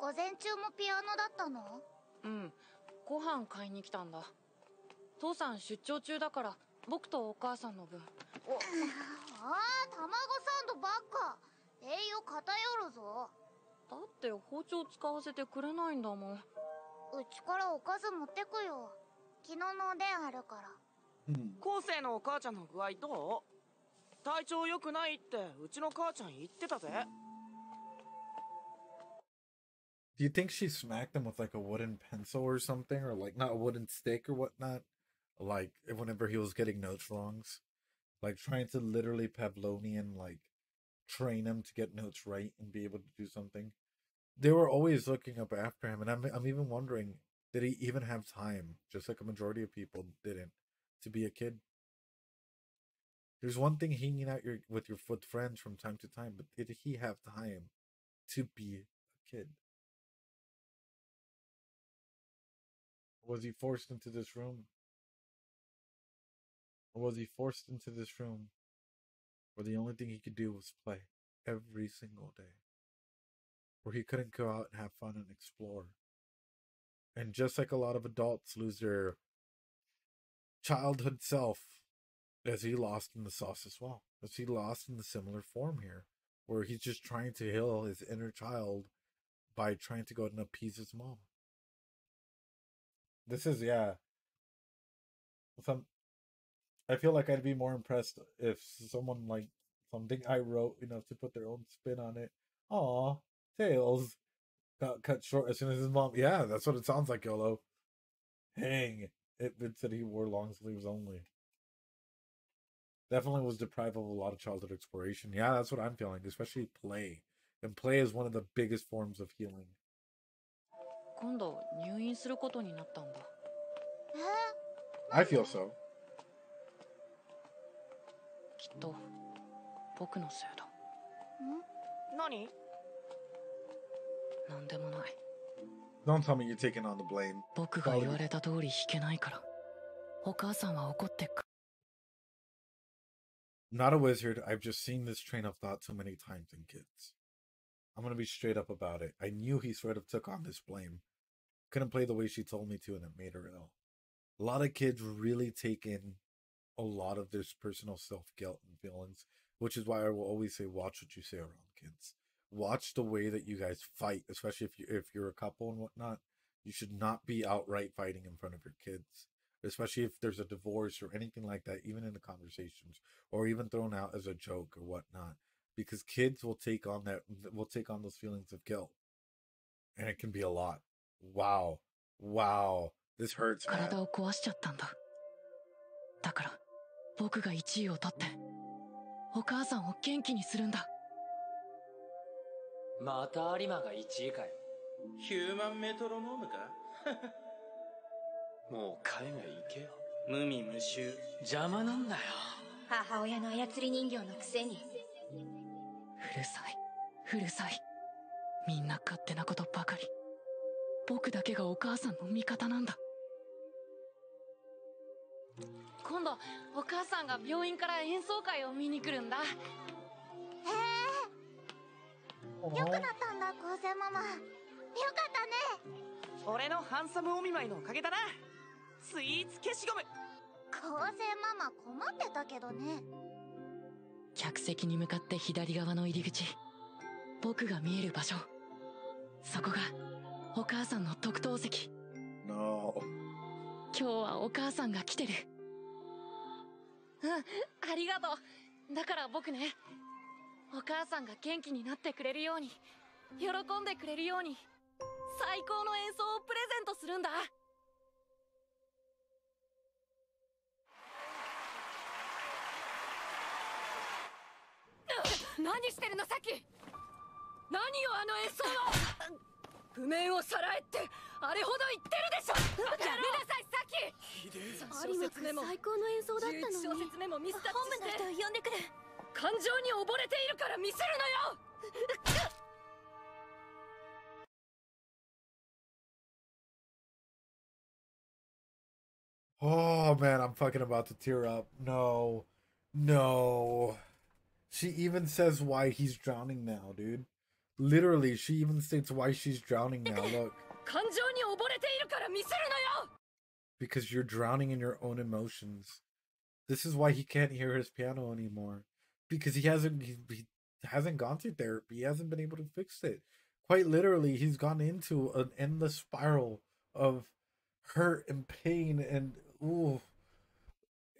午前中もピアノだったの？うん、ご飯買いに来たんだ。父さん出張中だから僕とお母さんの分。ああ、卵サンドばっか。栄養偏るぞ。だって包丁使わせてくれないんだもん。うちからおかず持ってくよ。昨日のおでんあるから。昴生のお母ちゃんの具合どう？体調良くないってうちの母ちゃん言ってたぜ。Do you think she smacked him with like a wooden pencil or something, or like not a wooden stick or whatnot? Like whenever he was getting notes wrongs, like trying to literally Pavlovian like train him to get notes right and be able to do something. They were always looking up after him, and I'm even wondering, did he even have time, just like a majority of people didn't, to be a kid? There's one thing hanging out with friends from time to time, but did he have time to be a kid? Was he forced into this room? Or was he forced into this room where the only thing he could do was play every single day? Where he couldn't go out and have fun and explore. And just like a lot of adults lose their childhood self, as he lost in the sauce as well. As he lost in the similar form here, where he's just trying to heal his inner child by trying to go out and appease his mom. This is, yeah. I feel like I'd be more impressed if someone like something I wrote, to put their own spin on it. Aw, Tails got cut short as soon as his mom. Yeah, that's what it sounds like, YOLO. Hang. It said he wore long sleeves only. Definitely was deprived of a lot of childhood exploration. Yeah, that's what I'm feeling, especially play. And play is one of the biggest forms of healing. 今度入院することになったんだ。I feel so. きっと僕のせいだ。何？なんでもない。Don't tell me you're taking on the blame. 僕が言われた通り弾けないから。お母さんは怒ってく。Not a wizard. I've just seen this train of thought so many times in kids. I'm going to be straight up about it. I knew he sort of took on this blame. Couldn't play the way she told me to, and it made her ill. A lot of kids really take in a lot of this personal self-guilt and feelings, which is why I will always say, watch what you say around kids. Watch the way that you guys fight, especially if you're a couple and whatnot. You should not be outright fighting in front of your kids, especially if there's a divorce or anything like that, even in the conversations, or even thrown out as a joke or whatnot, because kids will take on those feelings of guilt, and it can be a lot. Wow, This hurts, man. 体を壊しちゃったんだ。だから僕が1位を取ってお母さんを元気にするんだ。また有馬が1位かよ。ヒューマンメトロノームかもう海外行けよ。無味無臭。邪魔なんだよ。母親の操り人形のくせに。うるさい、うるさい。みんな勝手なことばかり。僕だけがお母さんの味方なんだ。今度お母さんが病院から演奏会を見に来るんだ。へえ、よくなったんだ光線ママ。よかったね。俺のハンサムお見舞いのおかげだな。スイーツ消しゴム。光線ママ困ってたけどね。客席に向かって左側の入り口、僕が見える場所、そこがお母さんの特等席。 No. 今日はお母さんが来てる。ありがとう。だから僕ね、お母さんが元気になってくれるように、喜んでくれるように最高の演奏をプレゼントするんだ。何してるのサキ。何よあの演奏は。譜面をさらえってあれほど言ってるでしょ。やめなさいサキ。有馬君最高の演奏だったのに。11小節目もミスタッチして。本部の人呼んでくる。感情に溺れているからミスるのよ。Oh man, I'm fucking about to tear up. No. No. She even says why he's drowning now, dude. Literally, she even states why she's drowning now. Look. 感情に溺れているからミスるのよ. Because you're drowning in your own emotions. This is why he can't hear his piano anymore. Because he hasn't gone through therapy. He hasn't been able to fix it. Quite literally, he's gone into an endless spiral of hurt and pain and ooh.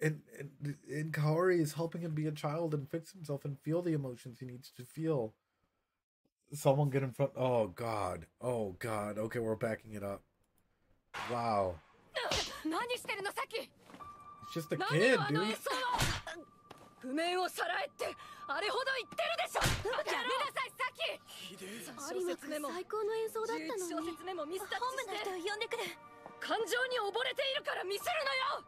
And Kaori is helping him be a child and fix himself and feel the emotions he needs to feel. Someone get in front. Oh God. Oh God. Okay, we're backing it up. Wow. It's just a kid, dude. 譜面をさらえってあれほど言ってるでしょ。やめなさいサキ。有馬君最高の演奏だったのに。11小節目もミスタッチして。本部の人呼んでくる。感情に溺れているからミスるのよ。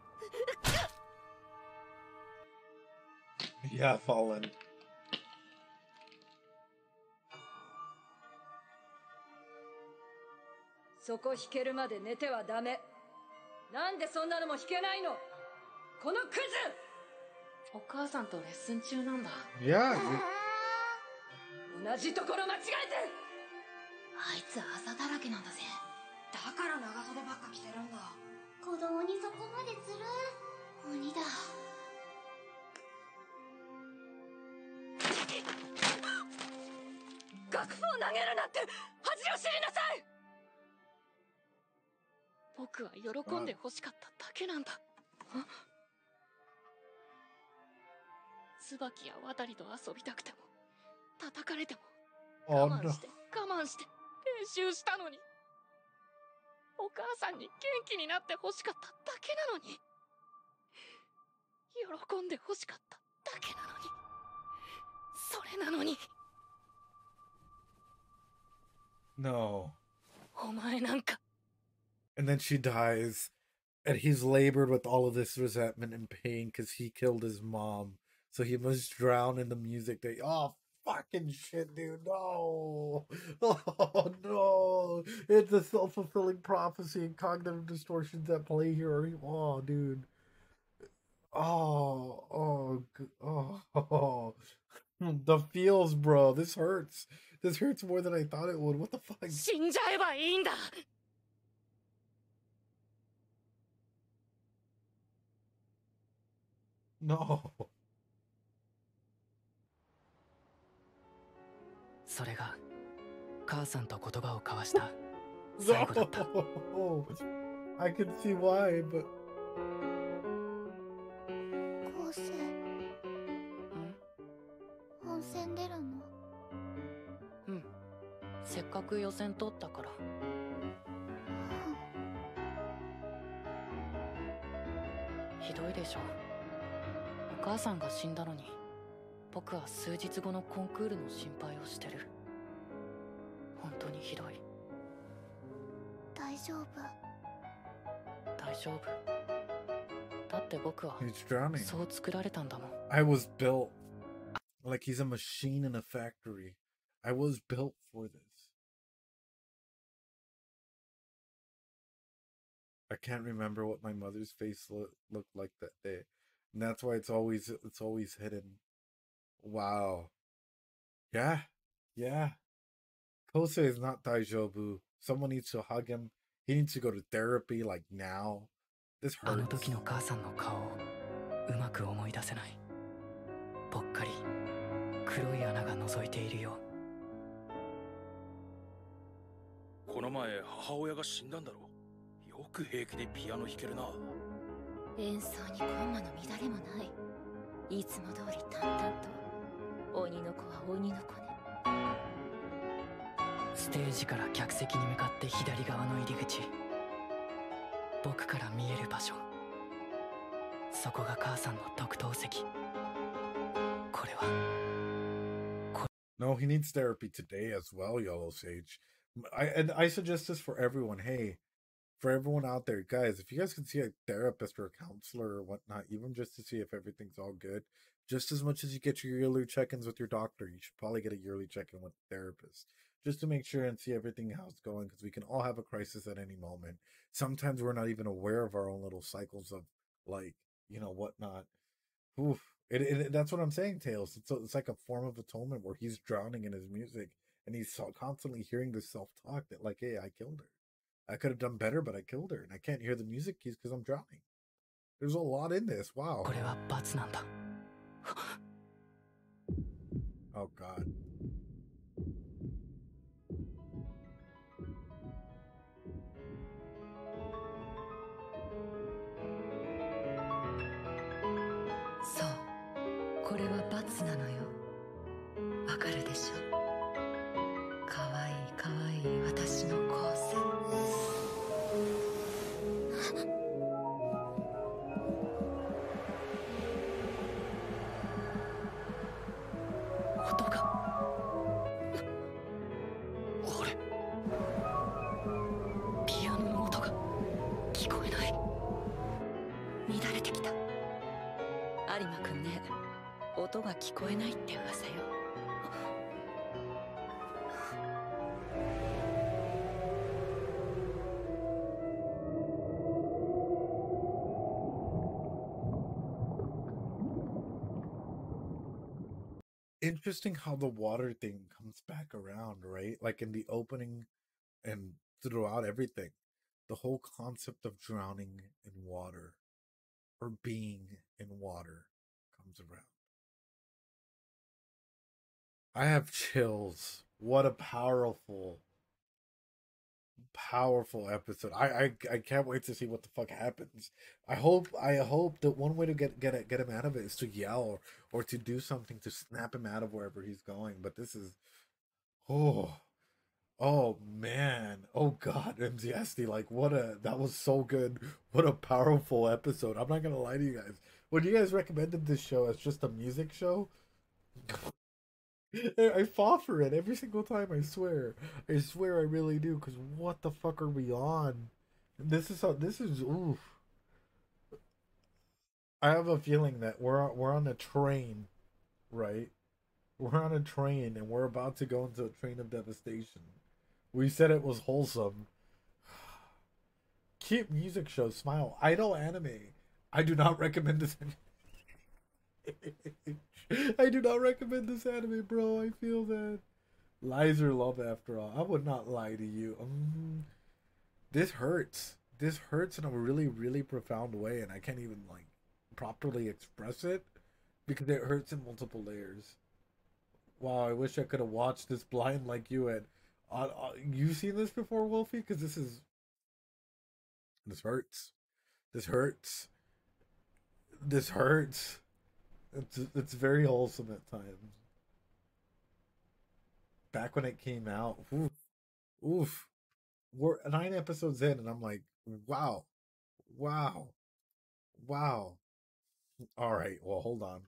Yeah, Fallen. そこ弾けるまで寝てはダメ。なんでそんなのも弾けないの。このクズ。お母さんとレッスン中なんだ。Yeah. 同じところ間違えて。あいつあざだらけなんだぜ。だから長袖ばっか着てるんだ。子供にそこまでする。鬼だ。楽譜を投げるなんて恥を知りなさい。僕は喜んで欲しかっただけなんだ。椿や渡りと遊びたくても叩かれても我慢して我慢して練習したのに、お母さんに元気になって欲しかっただけなのに、喜んで欲しかっただけなのに、それなのに。No. お前なんか。 And then she dies, and he's labored with all of this resentment and pain because he killed his mom. So he must drown in the music that, oh, fucking shit, dude, no. Oh, no. It's a self-fulfilling prophecy and cognitive distortions at play here. Oh, dude. Oh. The feels, bro. This hurts. This hurts more than I thought it would. What the fuck? 死んじゃえばいいんだ。No. それが母さんと言葉を交わした最後だった。No. I can see why, but 光線。本戦出るの？うん。せっかく予選通ったから。ひどいでしょ。お母さんが死んだのに、僕は数日後のコンクールの心配をしてる。本当にひどい。大丈夫。大丈夫。だって僕は He's drowning. そう作られたんだもん。I was built like he's a machine in a factory. I was built for this. I can't remember what my mother's face looked like that day. And that's why it's always hidden. Wow. Yeah. Yeah. Kosei is not Daijobu. Someone needs to hug him. He needs to go to therapy like now. This hurts. あの時の母さんの顔をうまく思い出せない。ぽっかり黒い穴が覗いているよ。この前母親が死んだんだろ。よく平気でピアノ弾けるな。演奏にコンマの乱れもない。いつも通り淡々と。鬼の子は鬼の子ね。ステージから客席に向かって左側の入り口。僕から見える場所。そこが母さんの特等席。これは。No, he needs therapy today as well, Yellow Sage. I suggest this for everyone. Hey, for everyone out there, guys, if you guys can see a therapist or a counselor or whatnot, even just to see if everything's all good, just as much as you get your yearly check-ins with your doctor, you should probably get a yearly check-in with the therapist, just to make sure and see everything how it's going, because we can all have a crisis at any moment. Sometimes we're not even aware of our own little cycles of, like, you know, whatnot. Oof. That's what I'm saying, Tails. It's like a form of atonement where he's drowning in his music, and he's constantly hearing this self-talk that, like, hey, I killed her. I could have done better, but I killed her, and I can't hear the music keys because I'm drowning. There's a lot in this. Wow. Oh, God. So, これは罰なのよ。わかるでしょ。かわいいかわいい私の後世。音が。あれ。ピアノの音が聞こえない。乱れてきた。有馬くんね、音が聞こえないって噂よ。Interesting how the water thing comes back around, right? Like in the opening and throughout everything. The whole concept of drowning in water or being in water comes around. I have chills. What a powerful episode. I can't wait to see what the fuck happens. I hope that one way to get him out of it is to yell or to do something to snap him out of wherever he's going. But this is oh man. Oh God, MZSD, like that was so good. What a powerful episode. I'm not gonna lie to you guys. When you guys recommended this show as just a music show, I fought for it every single time. I swear I really do. Because what the fuck are we on? This is oof. I have a feeling that we're on a train, right? We're on a train and we're about to go into a train of devastation. We said it was wholesome. Cute music show, smile. Idol anime. I do not recommend this. I do not recommend this anime, bro. I feel that. Lies are love after all. I would not lie to you. This hurts. This hurts in a really, really profound way, and I can't even, like, properly express it because it hurts in multiple layers. Wow, I wish I could have watched this blind like you had. You seen this before, Wolfie? Because this hurts. This hurts. This hurts. It's very wholesome at times. Back when it came out, oof. We're 9 episodes in, and I'm like, wow. Wow. All right. Well, hold on.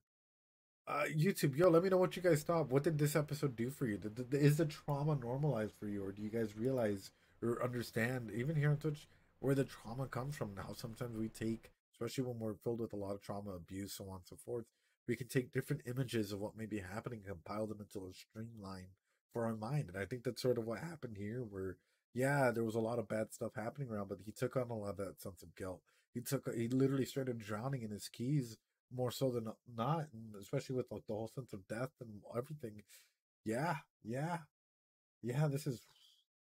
YouTube, yo, let me know what you guys thought. What did this episode do for you? Is the trauma normalized for you, or do you guys realize or understand, even here on Twitch, where the trauma comes from? Now, sometimes we take, especially when we're filled with a lot of trauma, abuse, so on and so forth, we can take different images of what may be happening and compile them into a streamline for our mind. And I think that's sort of what happened here, where, yeah, there was a lot of bad stuff happening around, but he took on a lot of that sense of guilt. He literally started drowning in his keys more so than not, and especially with like the whole sense of death and everything. Yeah, this is